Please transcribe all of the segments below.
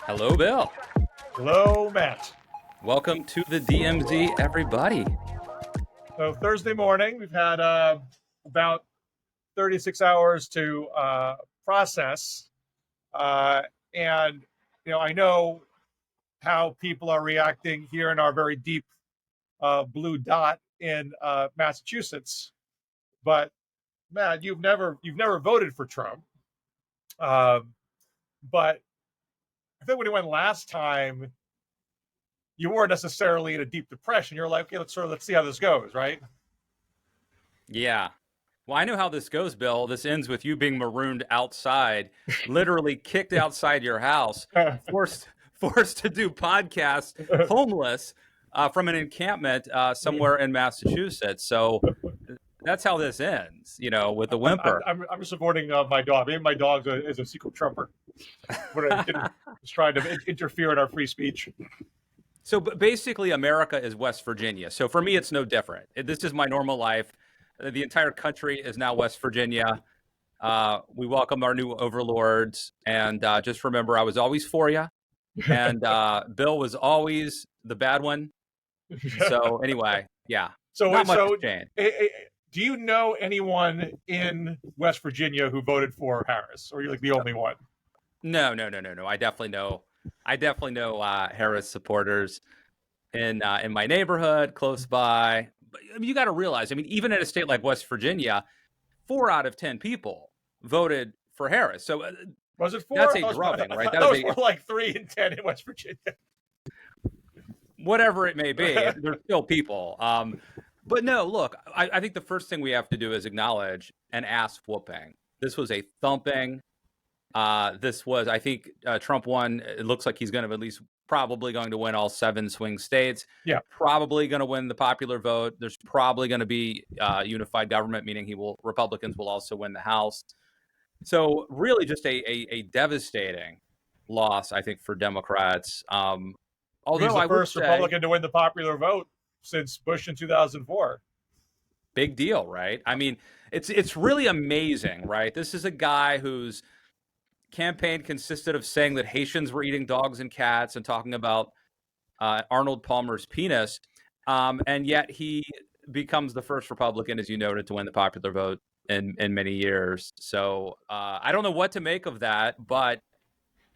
Hello, Bill. Hello, Matt. Welcome to the DMZ, everybody. So Thursday morning, we've had about 36 hours to process. And, I know how people are reacting here in our very deep blue dot in Massachusetts. But, Matt, you've never voted for Trump. But I think when he went last time, you weren't necessarily in a deep depression. You're like, okay, let's see how this goes, right? Yeah. Well, I know how this goes, Bill. This ends with you being marooned outside, literally kicked outside your house, forced to do podcasts, homeless from an encampment somewhere in Massachusetts. So that's how this ends, with the whimper. I'm supporting my dog. Maybe my dog is a secret Trumper. He's trying to interfere in our free speech. So basically, America is West Virginia. So for me, it's no different. This is my normal life. The entire country is now West Virginia. We welcome our new overlords. And just remember, I was always for you. And Bill was always the bad one. So anyway, yeah. So, not much has changed. Do you know anyone in West Virginia who voted for Harris? Or are you like the only one? No. I definitely know Harris supporters in my neighborhood, close by. But you got to realize, even in a state like West Virginia, 4 out of 10 people voted for Harris. So was it 4? That's a drubbing, right? That was more like 3 in 10 in West Virginia. Whatever it may be, there's still people. But no, look, I think the first thing we have to do is acknowledge an ass whooping. This was a thumping. I think Trump won. It looks like he's going to probably going to win all 7 swing states. Yeah. Probably going to win the popular vote. There's probably going to be unified government, meaning Republicans will also win the House. So really just a devastating loss, I think, for Democrats. Although he's the first Republican to win the popular vote since Bush in 2004. Big deal, right? It's really amazing, right? This is a guy whose campaign consisted of saying that Haitians were eating dogs and cats and talking about Arnold Palmer's penis. And yet he becomes the first Republican, as you noted, to win the popular vote in many years. So I don't know what to make of that, but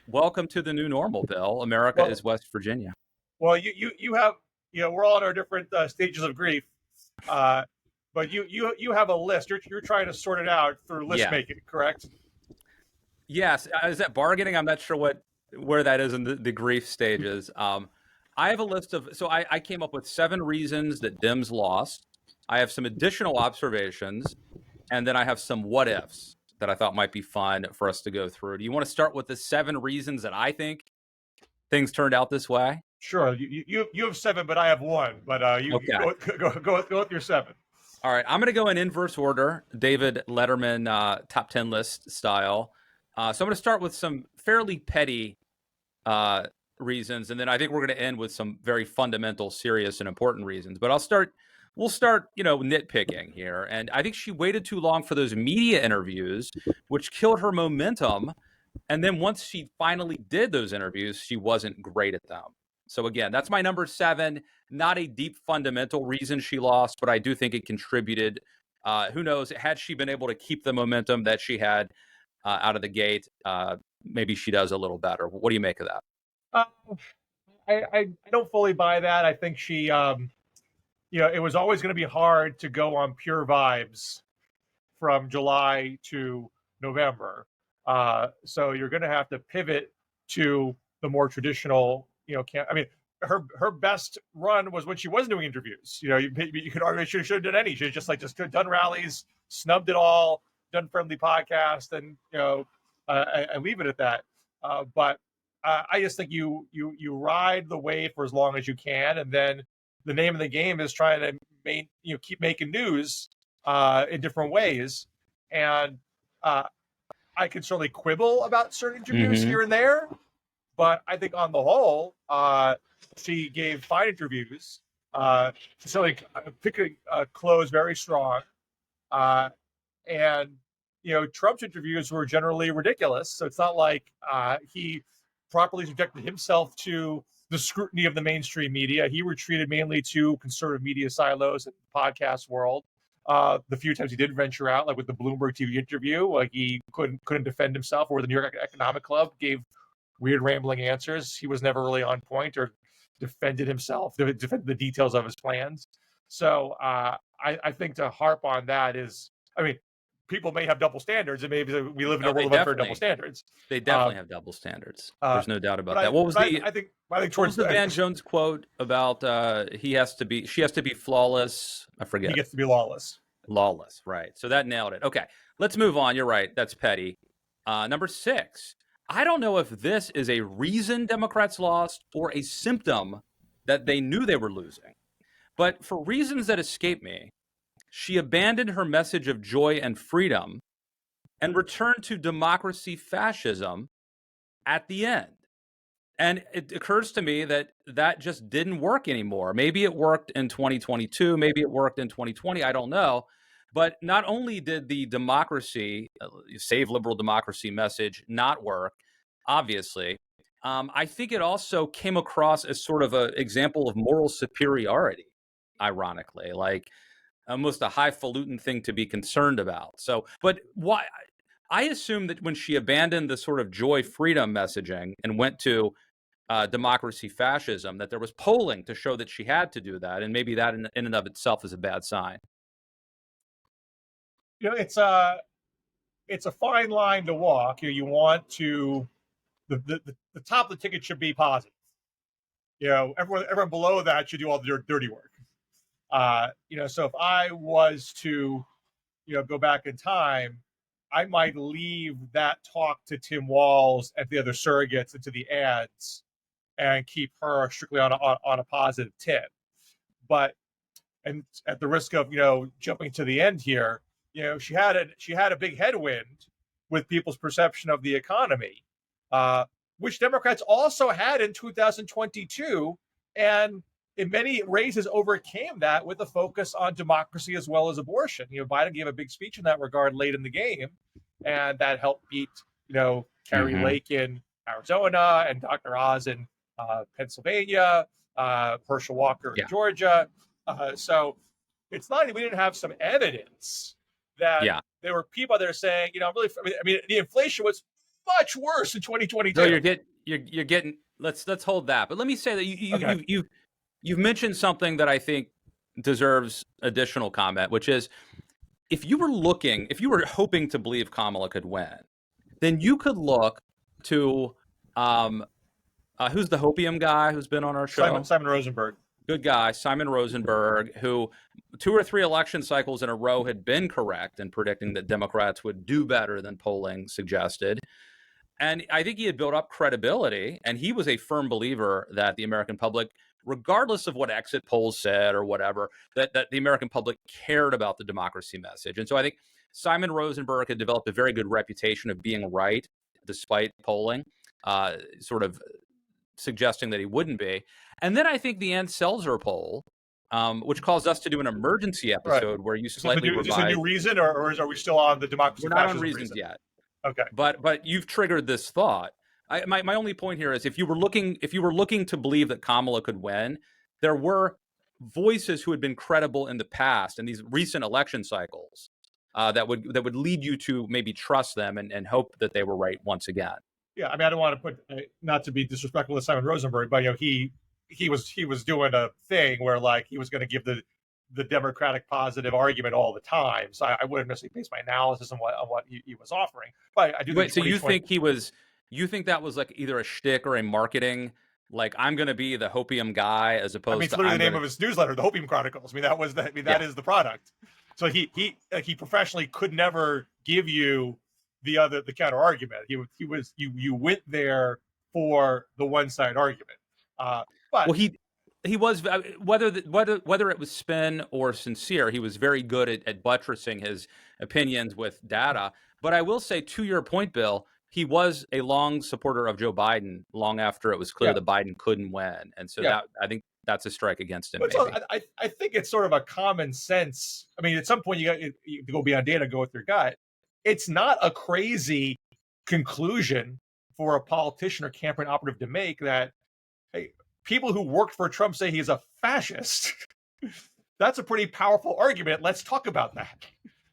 welcome to the new normal, Bill. America is West Virginia. Well, you have, we're all in our different stages of grief. But you have a list. You're trying to sort it out through list making, correct? Yes. Is that bargaining? I'm not sure where that is in the grief stages. I have a list of, so I came up with 7 reasons that Dems lost. I have some additional observations, and then I have some what ifs that I thought might be fun for us to go through. Do you want to start with the 7 reasons that I think things turned out this way? Sure. You have 7, but I have 1. But you go with your 7. All right. I'm going to go in inverse order, David Letterman top 10 list style. So I'm going to start with some fairly petty reasons, and then I think we're going to end with some very fundamental, serious, and important reasons. But we'll start, nitpicking here. And I think she waited too long for those media interviews, which killed her momentum. And then once she finally did those interviews, she wasn't great at them. So again, that's my number 7. Not a deep fundamental reason she lost, but I do think it contributed. Who knows? Had she been able to keep the momentum that she had out of the gate, maybe she does a little better. What do you make of that? I don't fully buy that. I think she, it was always going to be hard to go on pure vibes from July to November. So you're going to have to pivot to the more traditional, her best run was when she wasn't doing interviews. You could argue she should have done any. She just done rallies, snubbed it all, done friendly podcast, and I leave it at that. But I just think you ride the wave for as long as you can, and then the name of the game is trying to keep making news in different ways. And I can certainly quibble about certain interviews here and there, but I think on the whole, she gave fine interviews. So picking close very strong, and Trump's interviews were generally ridiculous. So it's not like he properly subjected himself to the scrutiny of the mainstream media. He retreated mainly to conservative media silos in the podcast world. The few times he did venture out, like with the Bloomberg TV interview, like he couldn't defend himself, or the New York Economic Club gave weird rambling answers. He was never really on point or defended himself, defended the details of his plans. So I think to harp on that is, I mean, people may have double standards, and maybe we live in a world of unfair double standards. They definitely have double standards. There's no doubt about that. I think towards the Van Jones quote about she has to be flawless? I forget. He gets to be lawless. Lawless, right. So that nailed it. Okay, let's move on. You're right. That's petty. Number 6. I don't know if this is a reason Democrats lost or a symptom that they knew they were losing. But for reasons that escape me, she abandoned her message of joy and freedom and returned to democracy fascism at the end. And it occurs to me that that just didn't work anymore. Maybe it worked in 2022. Maybe it worked in 2020. I don't know. But not only did the democracy, save liberal democracy message not work, obviously, I think it also came across as sort of an example of moral superiority, ironically, like almost a highfalutin thing to be concerned about. So, but why? I assume that when she abandoned the sort of joy freedom messaging and went to democracy fascism, that there was polling to show that she had to do that, and maybe that in and of itself is a bad sign. You know, it's a fine line to walk. You want to the top of the ticket should be positive. You know, everyone below that should do all the dirty work. You know, so if I was to, you know, go back in time, I might leave that talk to Tim Walz and the other surrogates and to the ads, and keep her strictly on a positive tip. But, and at the risk of, you know, jumping to the end here, you know, she had a big headwind with people's perception of the economy, which Democrats also had in 2022, and in many races overcame that with a focus on democracy as well as abortion. You know, Biden gave a big speech in that regard late in the game, and that helped beat, you know, Carrie Lake in Arizona and Dr. Oz in Pennsylvania, Herschel Walker in Georgia. So it's not like we didn't have some evidence that there were people there saying, you know, really, I mean, the inflation was much worse in 2022. So you're getting. Let's hold that. But let me say that you've mentioned something that I think deserves additional comment, which is if you were hoping to believe Kamala could win, then you could look to who's the hopium guy who's been on our show? Simon Rosenberg. Good guy, Simon Rosenberg, who 2 or 3 election cycles in a row had been correct in predicting that Democrats would do better than polling suggested. And I think he had built up credibility, and he was a firm believer that the American public, regardless of what exit polls said or whatever, that the American public cared about the democracy message. And so I think Simon Rosenberg had developed a very good reputation of being right despite polling, sort of suggesting that he wouldn't be. And then I think the Ann Selzer poll, which caused us to do an emergency episode where you slightly revised. Is this a new reason, or are we still on the democracy? We're not on reasons yet. Okay. But you've triggered this thought. My only point here is if you were looking to believe that Kamala could win, there were voices who had been credible in the past in these recent election cycles that would lead you to maybe trust them and hope that they were right once again. Yeah, I mean, I don't want to put not to be disrespectful to Simon Rosenberg, but you know, he was doing a thing where like he was going to give the Democratic positive argument all the time. So I wouldn't necessarily base my analysis on what he was offering. But I do. Wait, so you think he was? You think that was like either a shtick or a marketing? Like I'm going to be the hopium guy as opposed to. I mean, it's literally the name of his newsletter, the Hopium Chronicles. I mean, that is the product. So he professionally could never give you the counter argument. You went there for the one side argument. But well, he was whether it was spin or sincere, he was very good at buttressing his opinions with data. But I will say, to your point, Bill, he was a long supporter of Joe Biden long after it was clear that Biden couldn't win, and so that I think that's a strike against him. But so I think it's sort of a common sense. I mean, at some point you go beyond data, go with your gut. It's not a crazy conclusion for a politician or campaign operative to make that, hey, people who worked for Trump say he's a fascist. That's a pretty powerful argument. Let's talk about that.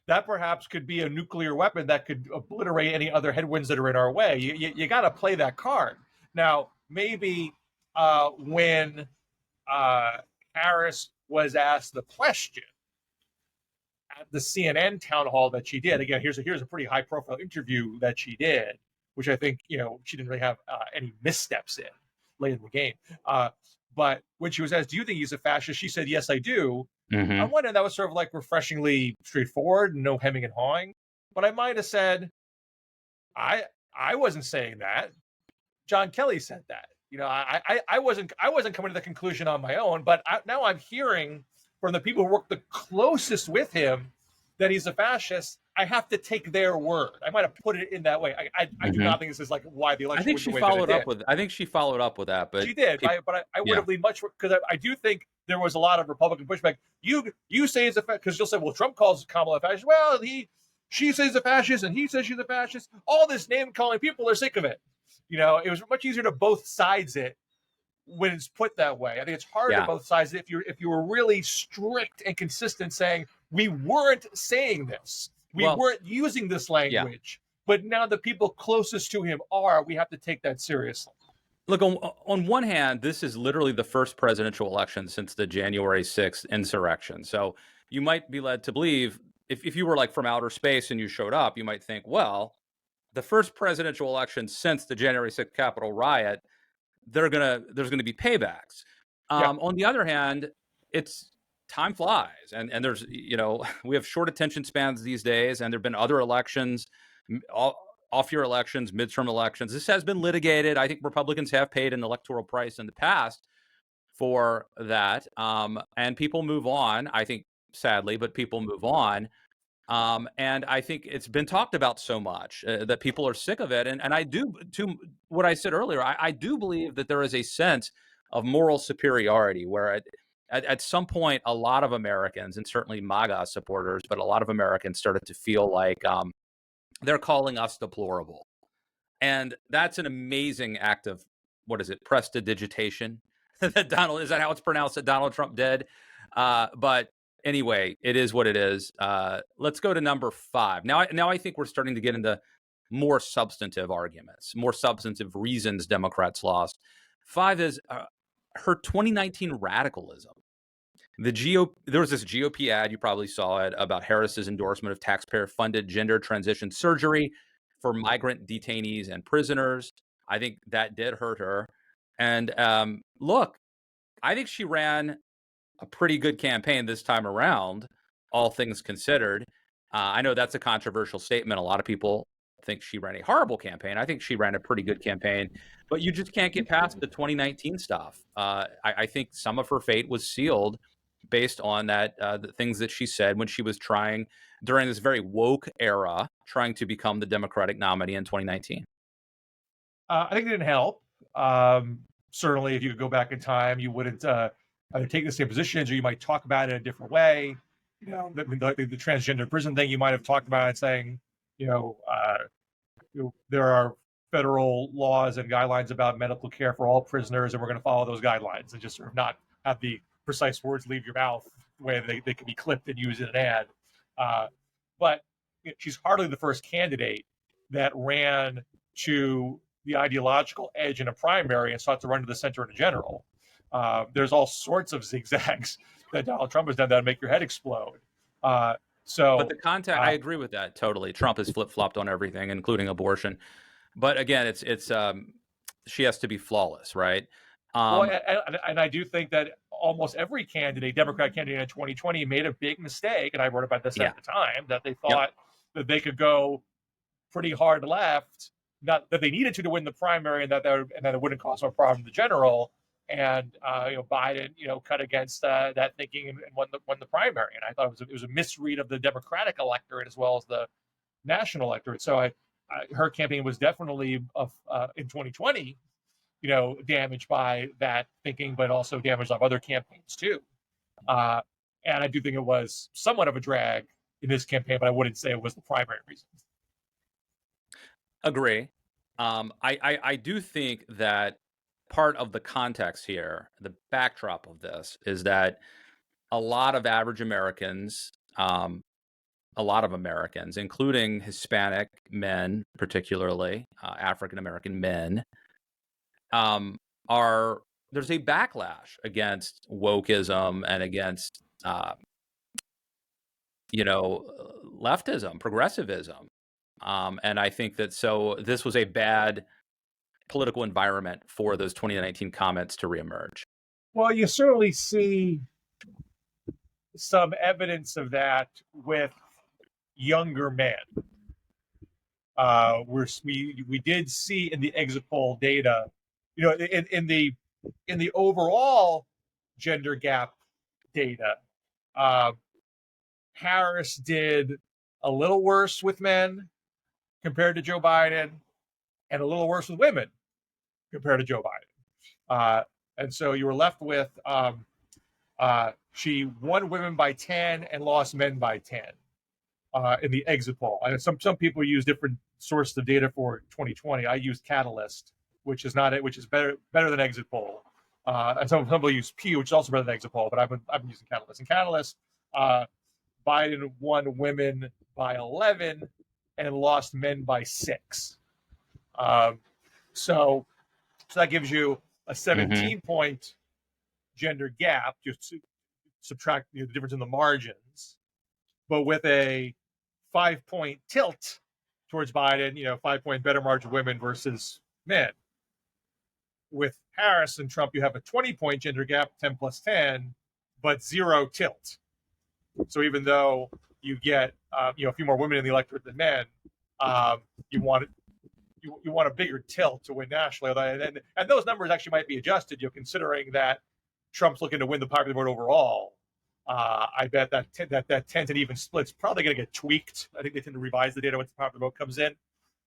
That perhaps could be a nuclear weapon that could obliterate any other headwinds that are in our way. You got to play that card. Now, maybe when Harris was asked the question at the CNN town hall that she did, again, here's a pretty high profile interview that she did, which I think, she didn't really have any missteps in late in the game. But when she was asked, do you think he's a fascist? She said, yes, I do. Mm-hmm. I wonder, that was sort of like refreshingly straightforward, no hemming and hawing. But I might have said, I wasn't saying that. John Kelly said that. I wasn't coming to the conclusion on my own, but now I'm hearing from the people who work the closest with him that he's a fascist. I have to take their word. I might have put it in that way. I do not think this is like why the election. I think she followed up with. I think she followed up with that, but she did. But I would have leaned much, because I do think there was a lot of Republican pushback. You say he's a fascist, because you'll say, well, Trump calls Kamala a fascist. Well, she says a fascist, and he says she's a fascist. All this name calling, people are sick of it. It was much easier to both sides it when it's put that way. I think it's hard to both sides if you were really strict and consistent, saying we weren't saying this, we weren't using this language, but now the people closest to him are. We have to take that seriously. Look, on one hand, this is literally the first presidential election since the January 6th insurrection. So you might be led to believe, if you were like from outer space and you showed up, you might think, well, the first presidential election since the January 6th Capitol riot, there's gonna be paybacks. On the other hand, it's time flies, and there's we have short attention spans these days, and there've been other elections, off-year elections, midterm elections. This has been litigated. I think Republicans have paid an electoral price in the past for that, and people move on. I think sadly, but people move on. And I think it's been talked about so much that people are sick of it. And I do, to what I said earlier, I do believe that there is a sense of moral superiority where at some point, a lot of Americans, and certainly MAGA supporters, but a lot of Americans started to feel like they're calling us deplorable. And that's an amazing act of, prestidigitation? Is that how it's pronounced, that Donald Trump did? But anyway, it is what it is. Let's go to number 5. Now I think we're starting to get into more substantive arguments, more substantive reasons Democrats lost. 5 is her 2019 radicalism. There was this GOP ad, you probably saw it, about Harris's endorsement of taxpayer-funded gender transition surgery for migrant detainees and prisoners. I think that did hurt her. And look, I think she ran a pretty good campaign this time around, all things considered. I know that's a controversial statement. A lot of people think she ran a horrible campaign. I think she ran a pretty good campaign, but you just can't get past the 2019 stuff. I think some of her fate was sealed based on that, the things that she said when she was trying, during this very woke era, trying to become the Democratic nominee in 2019. I think it didn't help. Certainly, if you could go back in time, you wouldn't either take the same positions, or you might talk about it in a different way. The transgender prison thing, you might have talked about it saying, there are federal laws and guidelines about medical care for all prisoners, and we're going to follow those guidelines, and just sort of not have the precise words leave your mouth the way they can be clipped and used in an ad. But she's hardly the first candidate that ran to the ideological edge in a primary and sought to run to the center in a general. There's all sorts of zigzags that Donald Trump has done that make your head explode. But the context, I agree with that totally. Trump has flip-flopped on everything, including abortion. But again, it's she has to be flawless, right? And I do think that almost every Democratic candidate in 2020 made a big mistake, and I wrote about this at the time, that they thought that they could go pretty hard left, not that they needed to win the primary, and that it wouldn't cause a problem in the general. And Biden, cut against that thinking and won the primary. And I thought it was a misread of the Democratic electorate as well as the national electorate. So her campaign was definitely in 2020, damaged by that thinking, but also damaged off other campaigns too. And I do think it was somewhat of a drag in this campaign, but I wouldn't say it was the primary reason. Agree. I do think that part of the context here, the backdrop of this, is that a lot of average Americans, a lot of Americans, including Hispanic men, particularly African American men, um, are there's a backlash against wokeism and against leftism, progressivism, and I think that so this was a bad political environment for those 2019 comments to reemerge. Well, you certainly see some evidence of that with younger men. We did see in the exit poll data, in the overall gender gap data, uh, Harris did a little worse with men compared to Joe Biden, and a little worse with women compared to Joe Biden. And so you were left with she won women by 10 and lost men by 10 in the exit poll. And some people use different sources of data for 2020. I used Catalyst, which is better than exit poll. And some people use Pew, which is also better than exit poll. But I've been using Catalyst. And Catalyst, Biden won women by 11 and lost men by 6. So that gives you a 17-point gender gap. Just subtract the difference in the margins, but with a 5-point tilt towards Biden, 5-point better margin women versus men. With Harris and Trump, you have a 20-point gender gap, 10 plus 10, but 0 tilt. So even though you get a few more women in the electorate than men, you want a bigger tilt to win nationally. And those numbers actually might be adjusted, considering that Trump's looking to win the popular vote overall. I bet that 10 to even split's probably going to get tweaked. I think they tend to revise the data once the popular vote comes in,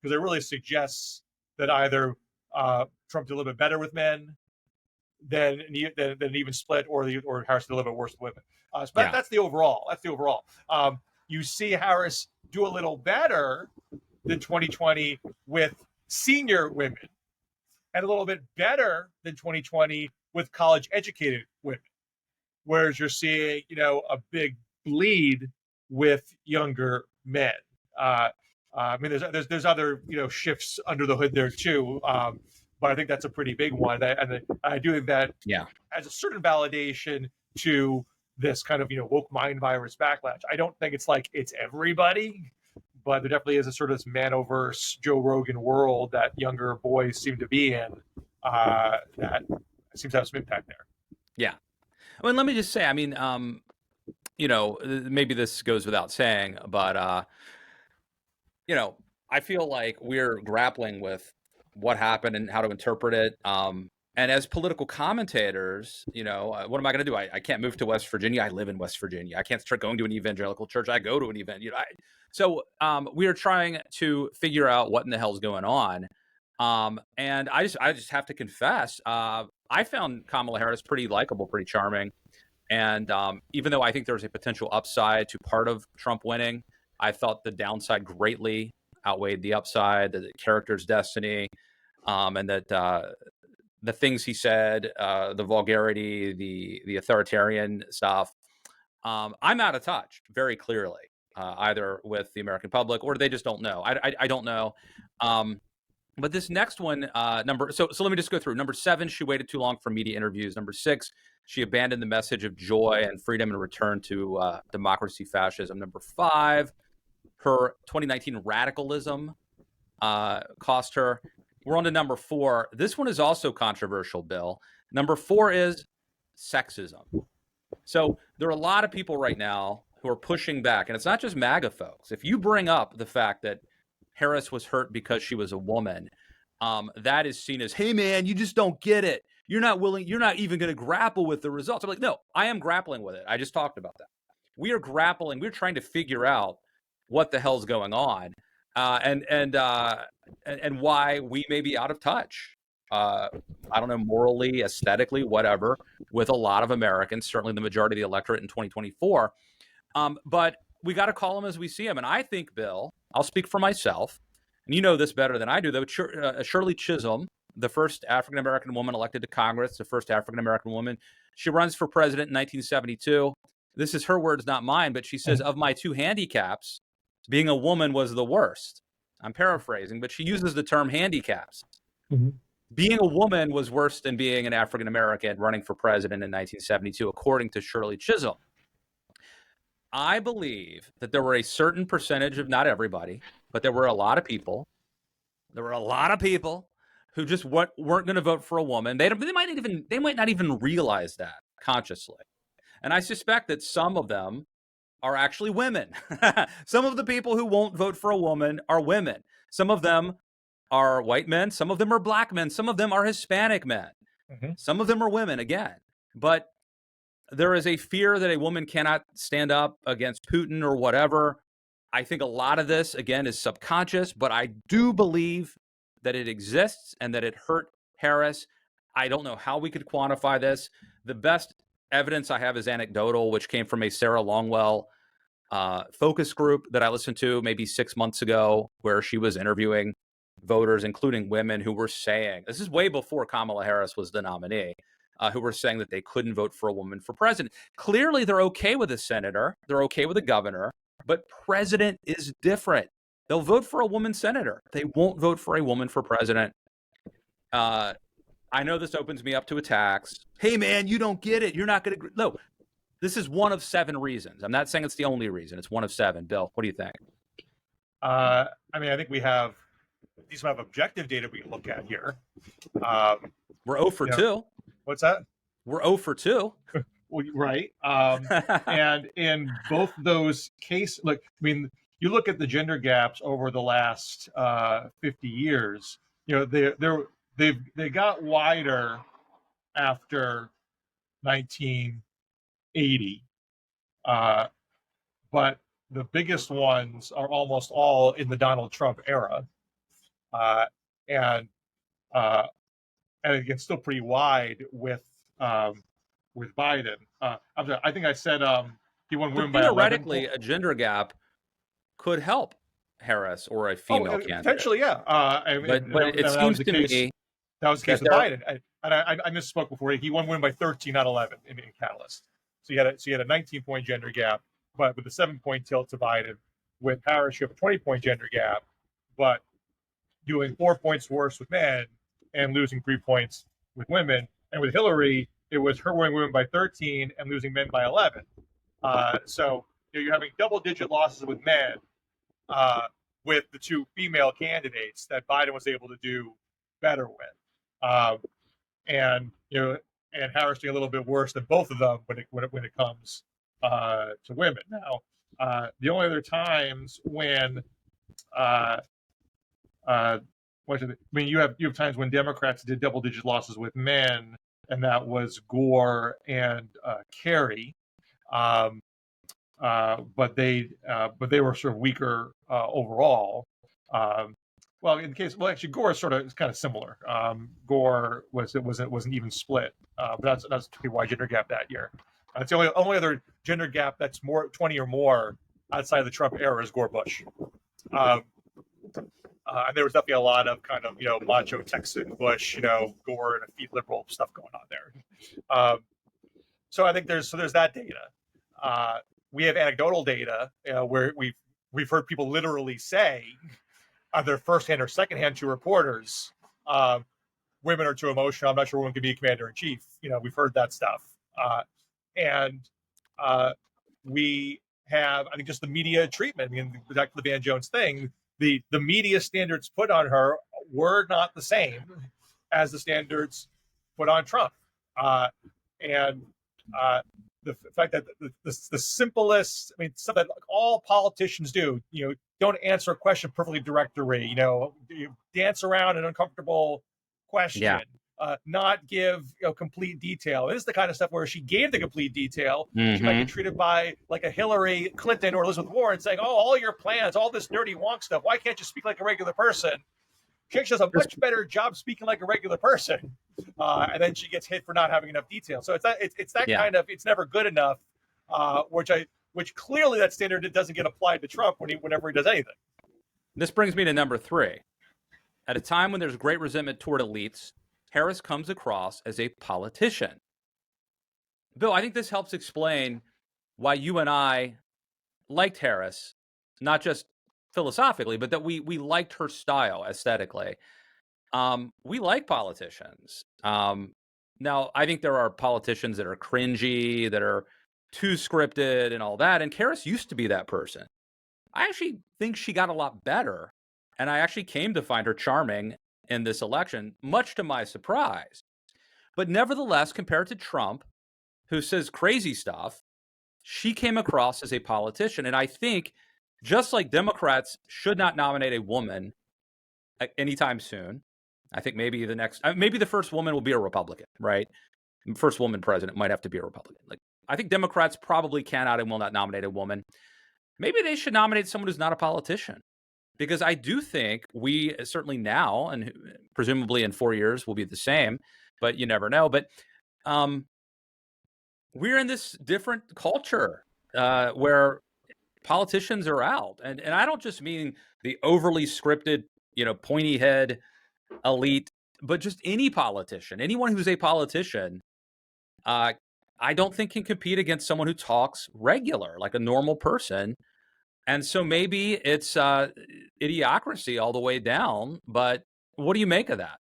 because it really suggests that either Trump did a little bit better with men than an even split, or Harris did a little bit worse with women. That's the overall. You see Harris do a little better than 2020 with senior women, and a little bit better than 2020 with college-educated women. Whereas you're seeing, a big bleed with younger men. I mean, there's other, shifts under the hood there too. But I think that's a pretty big one. And I do think that has a certain validation to this kind of, woke mind virus backlash. I don't think it's like it's everybody, but there definitely is a sort of this Manoverse, Joe Rogan world that younger boys seem to be in, that seems to have some impact there. Yeah. I mean, let me just say, I mean, maybe this goes without saying, but, I feel like we're grappling with what happened and how to interpret it. And as political commentators, what am I going to do? I can't move to West Virginia. I live in West Virginia. I can't start going to an evangelical church. I go to an event. So we are trying to figure out what in the hell is going on. And I just have to confess, I found Kamala Harris pretty likable, pretty charming. And even though I think there's a potential upside to part of Trump winning, I thought the downside greatly outweighed the upside, the character's destiny, and that the things he said, the vulgarity, the authoritarian stuff, I'm out of touch very clearly, either with the American public or they just don't know. I don't know. But this next one, so let me just go through. Number 7, she waited too long for media interviews. Number 6, she abandoned the message of joy and freedom and returned to democracy fascism. Number 5, her 2019 radicalism cost her. We're on to number 4. This one is also controversial, Bill. Number 4 is sexism. So there are a lot of people right now who are pushing back, and it's not just MAGA folks. If you bring up the fact that Harris was hurt because she was a woman, that is seen as, hey man, you just don't get it. You're not even going to grapple with the results. I'm like, no, I am grappling with it. I just talked about that. We're trying to figure out what the hell's going on, and why we may be out of touch. I don't know, morally, aesthetically, whatever, with a lot of Americans, certainly the majority of the electorate in 2024. But we got to call them as we see them. And I think, Bill, I'll speak for myself. and you know this better than I do, though, Shirley Chisholm, the first African-American woman elected to Congress, the first African-American woman. She runs for president in 1972. This is her words, not mine, but she says, of my two handicaps, being a woman was the worst. I'm paraphrasing, but she uses the term handicaps. Mm-hmm. Being a woman was worse than being an African-American running for president in 1972, according to Shirley Chisholm. I believe that there were a certain percentage of, not everybody, but there were a lot of people. There were a lot of people who just weren't going to vote for a woman. They might not even realize that consciously. And I suspect that some of them are actually women. Some of the people who won't vote for a woman are women. Some of them are white men. Some of them are black men. Some of them are Hispanic men. Mm-hmm. Some of them are women again. But there is a fear that a woman cannot stand up against Putin or whatever. I think a lot of this, again, is subconscious, but I do believe that it exists and that it hurt Harris. I don't know how we could quantify this. The best evidence I have is anecdotal, which came from a Sarah Longwell focus group that I listened to maybe 6 months ago, where she was interviewing voters, including women, who were saying, this is way before Kamala Harris was the nominee, who were saying that they couldn't vote for a woman for president. Clearly, they're okay with a senator. They're okay with a governor. But president is different. They'll vote for a woman senator. They won't vote for a woman for president. I know this opens me up to attacks. Hey, man, you don't get it. You're not going to. No, this is one of 7 reasons. I'm not saying it's the only reason. It's one of 7. Bill, what do you think? I mean, I think we have these amount of objective data we can look at here. We're 0 for 2. What's that? We're 0 for 2. Well, right. And in both those cases, look, I mean, you look at the gender gaps over the last 50 years. You know, they got wider after 1980, but the biggest ones are almost all in the Donald Trump era, and again, still pretty wide with Biden. I'm sorry, I think I said he won women by 11. Theoretically, a gender gap could help Harris or a female candidate. Potentially, yeah. But it seems to me that was the case with Biden. I misspoke before. He won women by 13, not 11 in Catalyst. So you had a 19-point gender gap, but with a 7-point tilt to Biden. With Harris, you have a 20-point gender gap, but doing 4 points worse with men and losing 3 points with women. And with Hillary, it was her winning women by 13 and losing men by 11. So you're having double-digit losses with men with the 2 female candidates that Biden was able to do better with, and Harris doing a little bit worse than both of them when it comes to women. Now, the only other times when you have times when Democrats did double-digit losses with men, and that was Gore and Kerry, but they were sort of weaker overall. Well, in the case, actually, Gore is kind of similar. Gore wasn't even split, but that's a pretty wide gender gap that year. It's the only other gender gap that's more 20 or more outside of the Trump era is Gore Bush. And there was definitely a lot of kind of macho Texan Bush, Gore and a feet liberal stuff going on there. So I think there's that data. We have anecdotal data where we've heard people literally say, either firsthand or secondhand to reporters, women are too emotional. I'm not sure women can be a commander in chief. We've heard that stuff, and we have, I think, just the media treatment. I mean, back to the Van Jones thing. The media standards put on her were not the same as the standards put on Trump, and the fact that the simplest, I mean, something that all politicians do, don't answer a question perfectly directly, you dance around an uncomfortable question, not give complete detail. This is the kind of stuff where she gave the complete detail. Mm-hmm. She might get treated by like a Hillary Clinton or Elizabeth Warren saying, oh, all your plans, all this nerdy wonk stuff, why can't you speak like a regular person? She actually does a much better job speaking like a regular person, and then she gets hit for not having enough detail. So it's that kind of, it's never good enough, which clearly that standard doesn't get applied to Trump whenever he does anything. This brings me to number 3. At a time when there's great resentment toward elites, Harris comes across as a politician. Bill, I think this helps explain why you and I liked Harris, not just philosophically, but that we liked her style aesthetically. We like politicians. Now, I think there are politicians that are cringy, that are too scripted and all that. And Harris used to be that person. I actually think she got a lot better. And I actually came to find her charming in this election, much to my surprise. But nevertheless, compared to Trump, who says crazy stuff, she came across as a politician. And I think just like Democrats should not nominate a woman anytime soon, I think maybe maybe the first woman will be a Republican, right? First woman president might have to be a Republican. Like, I think Democrats probably cannot and will not nominate a woman. Maybe they should nominate someone who's not a politician, because I do think we certainly now, and presumably in 4 years will be the same, but you never know. But we're in this different culture where politicians are out. And I don't just mean the overly scripted, pointy head elite, but just any politician, anyone who's a politician, I don't think can compete against someone who talks regular, like a normal person. And so maybe it's idiocracy all the way down. But what do you make of that?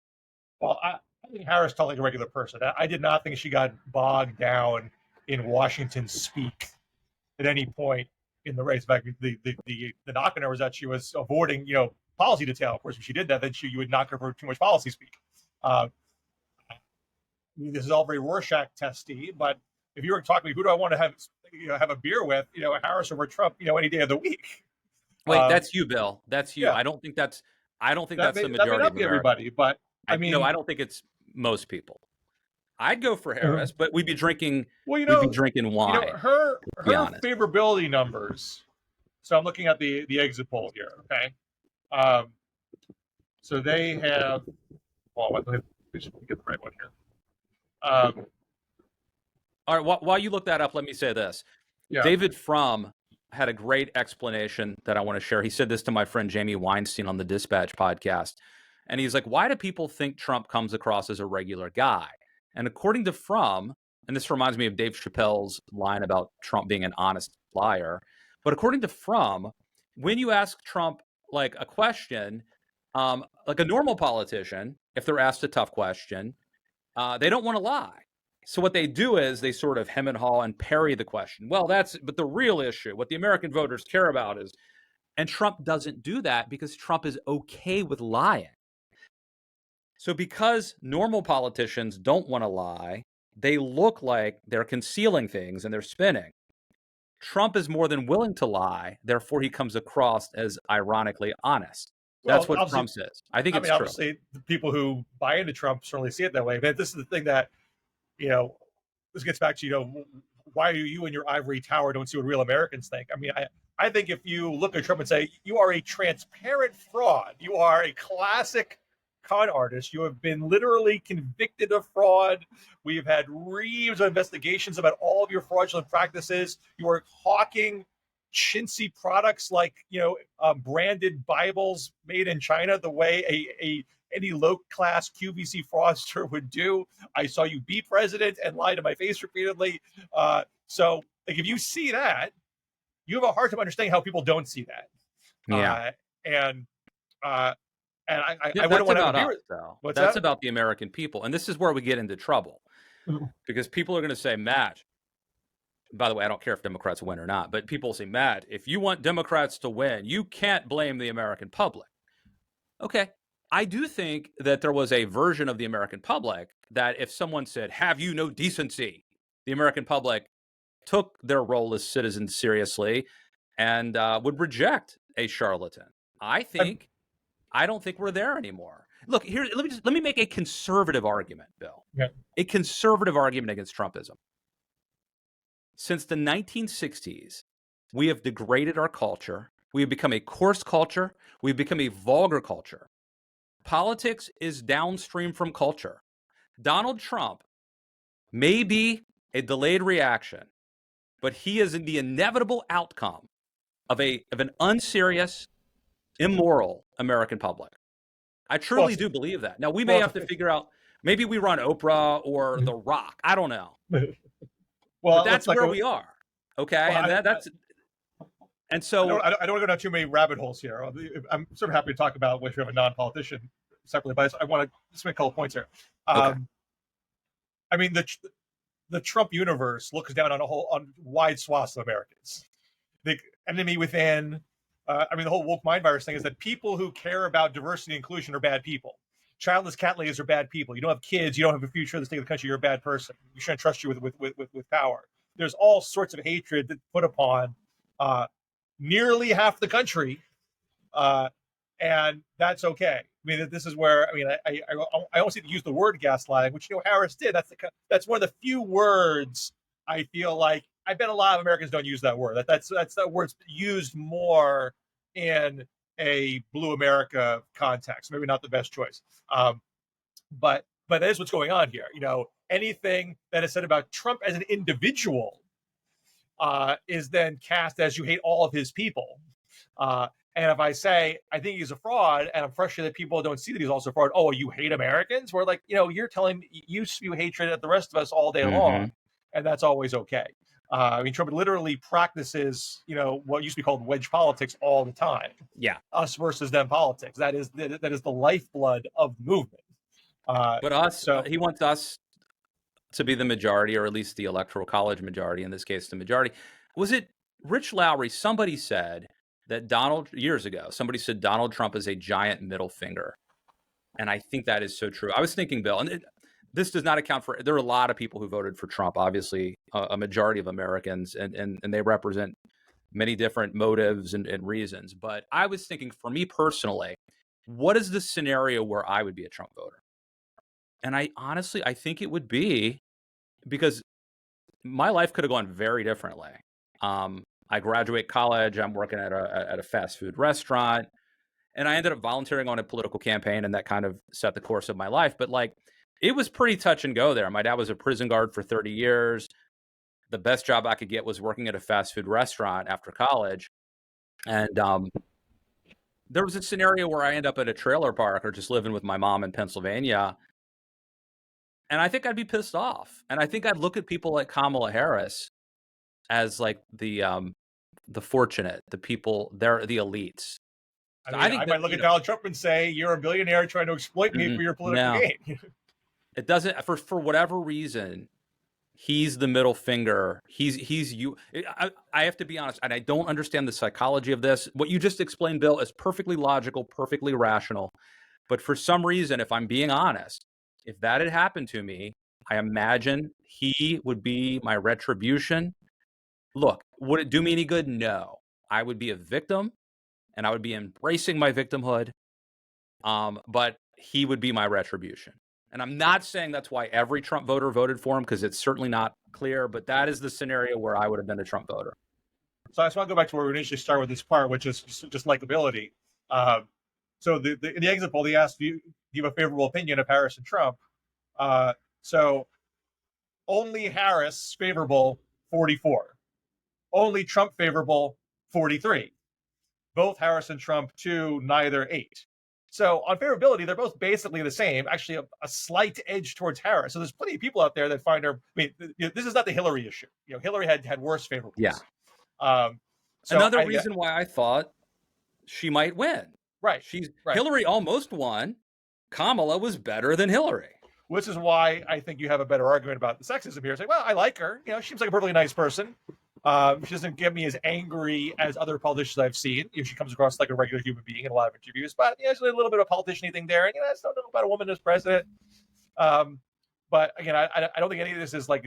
Well, I think Harris talked like a regular person. I did not think she got bogged down in Washington speak at any point in the race. In fact, the knock on her was that she was avoiding, policy detail. Of course, if she did that, then you would knock her for too much policy speak. This is all very Rorschach testy, but if you were talking to me, who do I want to have a beer with? Harris over Trump, any day of the week. Wait, that's you, Bill. That's you. Yeah. I don't think that's the majority. That may not be everybody, but I mean, no, I don't think it's most people. I'd go for Harris, but we'd be drinking. Well, we'd be drinking wine. Her favorability numbers. So I'm looking at the exit poll here. Okay, so they have. Well, let me get the right one here. All right. While you look that up, let me say this. Yeah. David Frum had a great explanation that I want to share. He said this to my friend Jamie Weinstein on the Dispatch podcast. And he's like, why do people think Trump comes across as a regular guy? And according to Frum, and this reminds me of Dave Chappelle's line about Trump being an honest liar, but according to Frum, when you ask Trump like a question, like a normal politician, if they're asked a tough question, they don't want to lie. So what they do is they sort of hem and haw and parry the question. Well, but the real issue, what the American voters care about is, and Trump doesn't do that because Trump is okay with lying. So because normal politicians don't want to lie, they look like they're concealing things and they're spinning. Trump is more than willing to lie. Therefore, he comes across as ironically honest. That's what Trump says. I think it's true. Obviously, the people who buy into Trump certainly see it that way. But this is the thing that, this gets back to, why you and your ivory tower don't see what real Americans think. I mean, I think if you look at Trump and say, you are a transparent fraud, you are a classic con artist, you have been literally convicted of fraud. We've had reams of investigations about all of your fraudulent practices. You are hawking chintzy products like, branded Bibles made in China the way any low-class QVC fraudster would do. I saw you be president and lie to my face repeatedly. So like, if you see that, you have a hard time understanding how people don't see that. Yeah. I wouldn't want to have a beer. What's that's about the American people. And this is where we get into trouble. Because people are going to say, Matt, by the way, I don't care if Democrats win or not, but people say, Matt, if you want Democrats to win, you can't blame the American public. Okay. I do think that there was a version of the American public that if someone said, have you no decency, the American public took their role as citizens seriously and would reject a charlatan. I don't think we're there anymore. Look, here, let me make a conservative argument, Bill. Yeah. A conservative argument against Trumpism. Since the 1960s, we have degraded our culture. We have become a coarse culture. We've become a vulgar culture. Politics is downstream from culture. Donald Trump may be a delayed reaction, but he is in the inevitable outcome of an unserious, immoral American public. I Well, truly do believe that. Now, we may well, have to figure out, maybe we run Oprah or The Rock. I don't know. But well, let's that's not where go. we are. Okay. Well, And that's, and so, I don't want to go down too many rabbit holes here. I'm sort of happy to talk about if you have a non-politician separately, but I want to just make a couple points here. okay. I mean, the Trump universe looks down on wide swaths of Americans. The enemy within. I mean, the whole woke mind virus thing is that people who care about diversity and inclusion are bad people. Childless cat ladies are bad people. You don't have kids. You don't have a future in the state of the country. You're a bad person. We shouldn't trust you with power. There's all sorts of hatred that put upon nearly half the country, and that's okay. I mean, this is where I almost need to use the word gaslighting, which Harris did. That's one of the few words I feel like I bet a lot of Americans don't use that word. That word's used more in a blue America context. Maybe not the best choice, but that is what's going on here. Anything that is said about Trump as an individual is then cast as you hate all of his people. And if I say I think he's a fraud, and I'm frustrated that people don't see that he's also a fraud, oh, you hate Americans? We're like, you're telling me you spew hatred at the rest of us all day long, and that's always okay. I mean, Trump literally practices, what used to be called wedge politics all the time. Yeah. Us versus them politics. That is the lifeblood of the movement. But he wants us to be the majority, or at least the electoral college majority, in this case, the majority. Was it Rich Lowry? Somebody said that years ago, somebody said Donald Trump is a giant middle finger. And I think that is so true. I was thinking, Bill, and this does not account for, there are a lot of people who voted for Trump, obviously, a majority of Americans, and they represent many different motives and reasons. But I was thinking, for me personally, what is the scenario where I would be a Trump voter? And I think it would be, because my life could have gone very differently. I graduate college, I'm working at a fast food restaurant, and I ended up volunteering on a political campaign, and that kind of set the course of my life. But it was pretty touch and go there. My dad was a prison guard for 30 years. The best job I could get was working at a fast food restaurant after college. And there was a scenario where I end up at a trailer park or just living with my mom in Pennsylvania. And I think I'd be pissed off. And I think I'd look at people like Kamala Harris as the fortunate, the people, they're the elites. I might look at Donald Trump and say, you're a billionaire trying to exploit me for your political gain. It doesn't, for whatever reason, he's the middle finger. He's you. I have to be honest, and I don't understand the psychology of this. What you just explained, Bill, is perfectly logical, perfectly rational. But for some reason, if I'm being honest, if that had happened to me, I imagine he would be my retribution. Look, would it do me any good? No. I would be a victim, and I would be embracing my victimhood. But he would be my retribution. And I'm not saying that's why every Trump voter voted for him, because it's certainly not clear, but that is the scenario where I would have been a Trump voter. So I just want to go back to where we initially started with this part, which is just likability. So in the exit poll, they asked, do you have a favorable opinion of Harris and Trump? So only Harris favorable, 44. Only Trump favorable, 43. Both Harris and Trump 2, neither 8. So on favorability, they're both basically the same, actually a slight edge towards Harris. So there's plenty of people out there that find her, this is not the Hillary issue. Hillary had worse favorables. Yeah. So another reason why I thought she might win. Right. Hillary almost won. Kamala was better than Hillary. Which is why I think you have a better argument about the sexism here. It's like, well, I like her. She seems like a perfectly nice person. She doesn't get me as angry as other politicians I've seen. She comes across like a regular human being in a lot of interviews. But there's a little bit of politician-y thing there. And I just don't know about a woman as president. But again, I don't think any of this is like.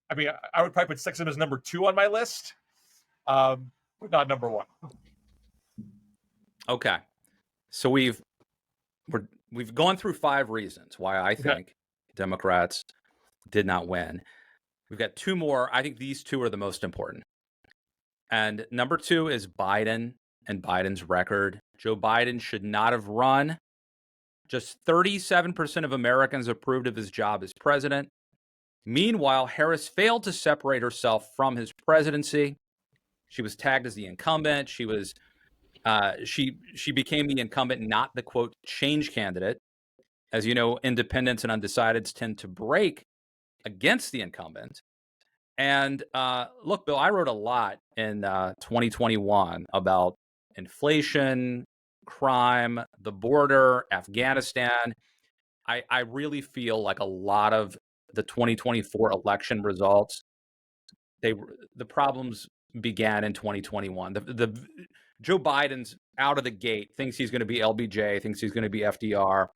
I would probably put sexism as number 2 on my list, but not number 1. Okay, so we've gone through 5 reasons why I think Democrats did not win. We've got 2 more. I think these 2 are the most important. And number 2 is Biden and Biden's record. Joe Biden should not have run. Just 37% of Americans approved of his job as president. Meanwhile, Harris failed to separate herself from his presidency. She was tagged as the incumbent. She was She became the incumbent, not the quote change candidate. As you know, independents and undecideds tend to break against the incumbent. And look, Bill, I wrote a lot in 2021 about inflation, crime, the border, Afghanistan. I really feel like a lot of the 2024 election results, the problems began in 2021. The Joe Biden's out of the gate, thinks he's going to be LBJ, thinks he's going to be FDR,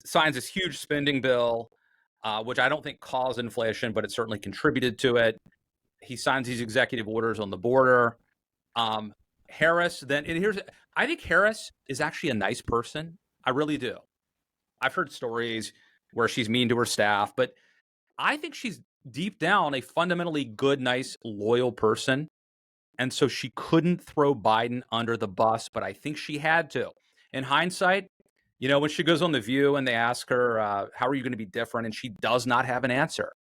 signs this huge spending bill, which I don't think caused inflation, but it certainly contributed to it. He signs these executive orders on the border. Harris, then, and here's, I think Harris is actually a nice person. I really do. I've heard stories where she's mean to her staff, but I think she's deep down a fundamentally good, nice, loyal person. And so she couldn't throw Biden under the bus, but I think she had to. In hindsight, when she goes on The View and they ask her, how are you going to be different? And she does not have an answer.